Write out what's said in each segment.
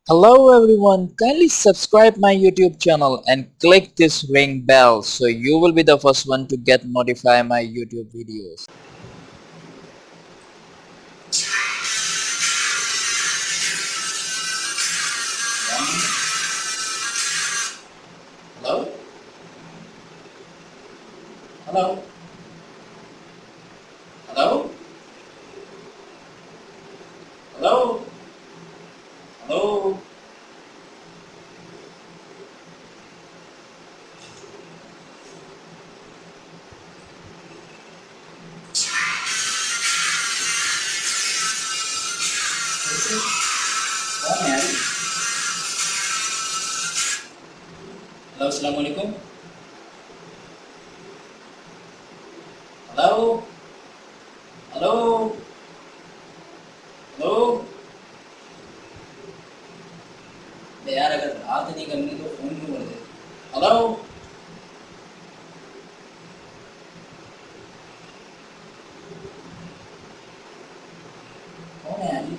Hello everyone, kindly subscribe my YouTube channel and click this ring bell so you will be the first one to get notified my YouTube videos. Hello? Hello? Hello? Hello? Hello? कौन है यार? Hello अस्सलाम वालेकुम। Hello? Hello? Hello? यार अगर बात नहीं करनी तो फोन क्यों कर दे? हेलो? कौन है यार ये?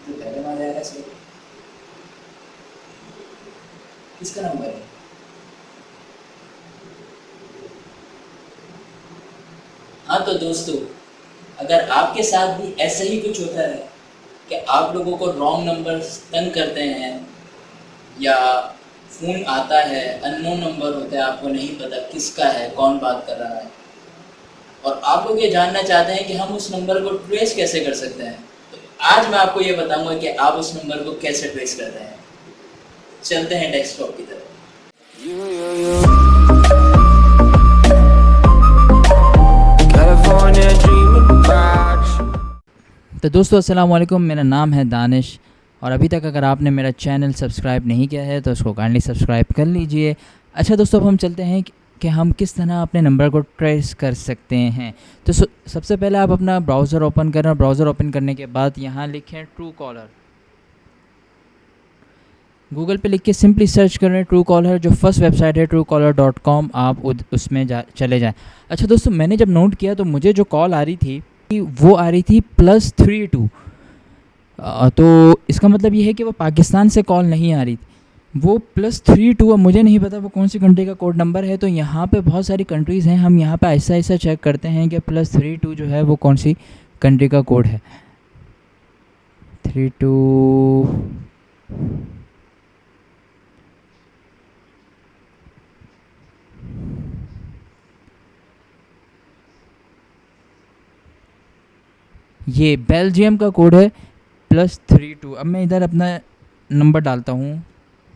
जो पहले मार रहा है ऐसे किसका नंबर है? हाँ तो दोस्तों, अगर आपके साथ भी ऐसा ही कुछ होता है कि आप लोगों को रॉन्ग नंबर तंग करते हैं या फ़ोन आता है अननोन नंबर होता है, आपको नहीं पता किसका है, कौन बात कर रहा है, और आप लोग ये जानना चाहते हैं कि हम उस नंबर को ट्रेस कैसे कर सकते हैं, तो आज मैं आपको ये बताऊंगा कि आप उस नंबर को कैसे ट्रेस करते हैं। चलते हैं डेस्कटॉप की तरफ। तो दोस्तों अस्सलाम वालेकुम, मेरा नाम है दानिश और अभी तक अगर आपने मेरा चैनल सब्सक्राइब नहीं किया है तो उसको काइंडली सब्सक्राइब कर लीजिए। अच्छा दोस्तों, अब हम चलते हैं कि हम किस तरह अपने नंबर को ट्रेस कर सकते हैं। तो सबसे पहले आप अपना ब्राउज़र ओपन करें और ब्राउज़र ओपन करने के बाद यहाँ लिखें ट्रू कॉलर। गूगल पे लिख के सिंपली सर्च करें ट्रू कॉलर। जो फर्स्ट वेबसाइट है truecaller.com, आप उसमें चले जाएँ। अच्छा दोस्तों, मैंने जब नोट किया तो मुझे जो कॉल आ रही थी वो आ रही थी +32। तो इसका मतलब ये है कि वो पाकिस्तान से कॉल नहीं आ रही थी, वो +32। अब मुझे नहीं पता वो कौन सी कंट्री का कोड नंबर है। तो यहाँ पे बहुत सारी कंट्रीज़ हैं, हम यहाँ पे ऐसा ऐसा चेक करते हैं कि +32 जो है वो कौन सी कंट्री का कोड है। 32 ये बेल्जियम का कोड है +32। अब मैं इधर अपना नंबर डालता हूँ,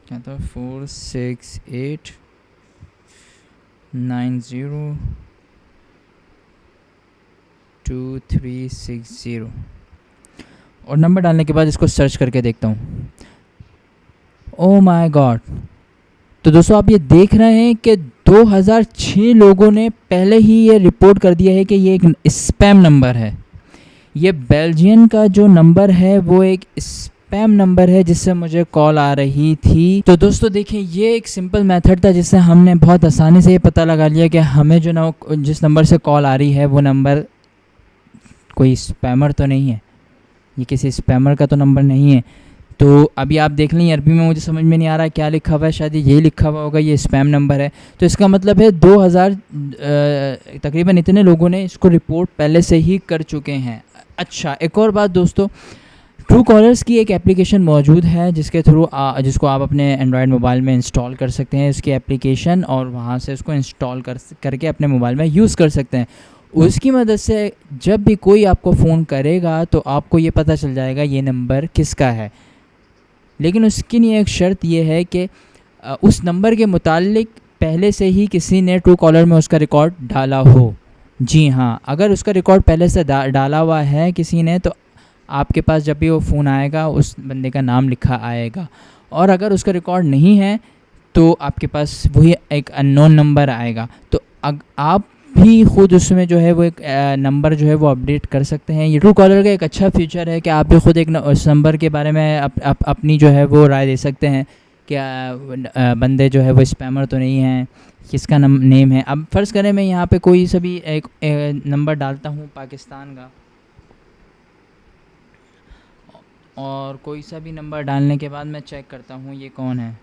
क्या था, 468902360 और नंबर डालने के बाद इसको सर्च करके देखता हूँ। Oh my God! तो दोस्तों आप ये देख रहे हैं कि 2006 लोगों ने पहले ही ये रिपोर्ट कर दिया है कि ये एक स्पैम नंबर है। ये बेल्जियन का जो नंबर है वो एक स्पैम नंबर है जिससे मुझे कॉल आ रही थी। तो दोस्तों देखिए, ये एक सिंपल मेथड था जिससे हमने बहुत आसानी से ये पता लगा लिया कि हमें जो जिस नंबर से कॉल आ रही है वो नंबर कोई स्पैमर तो नहीं है, ये किसी स्पैमर का तो नंबर नहीं है। तो अभी आप देख लें, अरबी में मुझे समझ में नहीं आ रहा क्या लिखा हुआ है, शायद ये लिखा हुआ होगा ये स्पैम नंबर है। तो इसका मतलब है 2000 तकरीबन इतने लोगों ने इसको रिपोर्ट पहले से ही कर चुके हैं। अच्छा, एक और बात दोस्तों, ट्रू कॉलर्स की एक एप्लीकेशन मौजूद है जिसके थ्रू जिसको आप अपने एंड्रॉयड मोबाइल में इंस्टॉल कर सकते हैं इसकी एप्लीकेशन, और वहाँ से उसको इंस्टॉल करके अपने मोबाइल में यूज़ कर सकते हैं। उसकी मदद से जब भी कोई आपको फ़ोन करेगा तो आपको ये पता चल जाएगा ये नंबर किसका है। लेकिन उसके लिए एक शर्त ये है कि उस नंबर के मुतालिक पहले से ही किसी ने ट्रू कॉलर में उसका रिकॉर्ड डाला हो। जी हाँ, अगर उसका रिकॉर्ड पहले से डाला हुआ है किसी ने तो आपके पास जब भी वो फ़ोन आएगा उस बंदे का नाम लिखा आएगा, और अगर उसका रिकॉर्ड नहीं है तो आपके पास वही एक अननोन नंबर आएगा। तो आप भी ख़ुद उसमें जो है वो एक नंबर जो है वो अपडेट कर सकते हैं। ये ट्रू कॉलर का एक अच्छा फीचर है कि आप भी ख़ुद एक उस नंबर के बारे में अपनी जो है वो राय दे सकते हैं कि बंदे जो है वो स्पैमर तो नहीं हैं, किसका नेम है। अब फ़र्ज़ करें मैं यहाँ पे कोई सभी एक नंबर डालता हूँ पाकिस्तान का, और कोई सा भी नंबर डालने के बाद मैं चेक करता हूँ ये कौन है।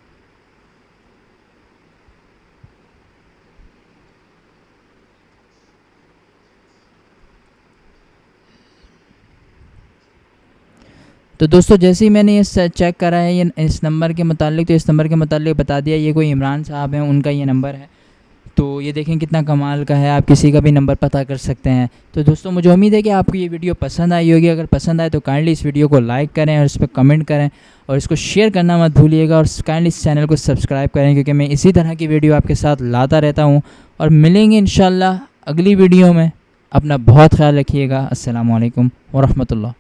तो दोस्तों जैसे ही मैंने ये चेक करा है ये इस नंबर के मुतालिक, तो इस नंबर के मुतालिक बता दिया ये कोई इमरान साहब हैं, उनका ये नंबर है। तो ये देखें कितना कमाल का है, आप किसी का भी नंबर पता कर सकते हैं। तो दोस्तों मुझे उम्मीद है कि आपको ये वीडियो पसंद आई होगी। अगर पसंद आए तो काइंडली इस वीडियो को लाइक करें और इस पर कमेंट करें और इसको शेयर करना मत भूलिएगा, और काइंडली इस चैनल को सब्सक्राइब करें, क्योंकि मैं इसी तरह की वीडियो आपके साथ लाता रहता हूँ। और मिलेंगे इंशाल्लाह अगली वीडियो में। अपना बहुत ख्याल रखिएगा। अस्सलामु अलैकुम व रहमतुल्लाह।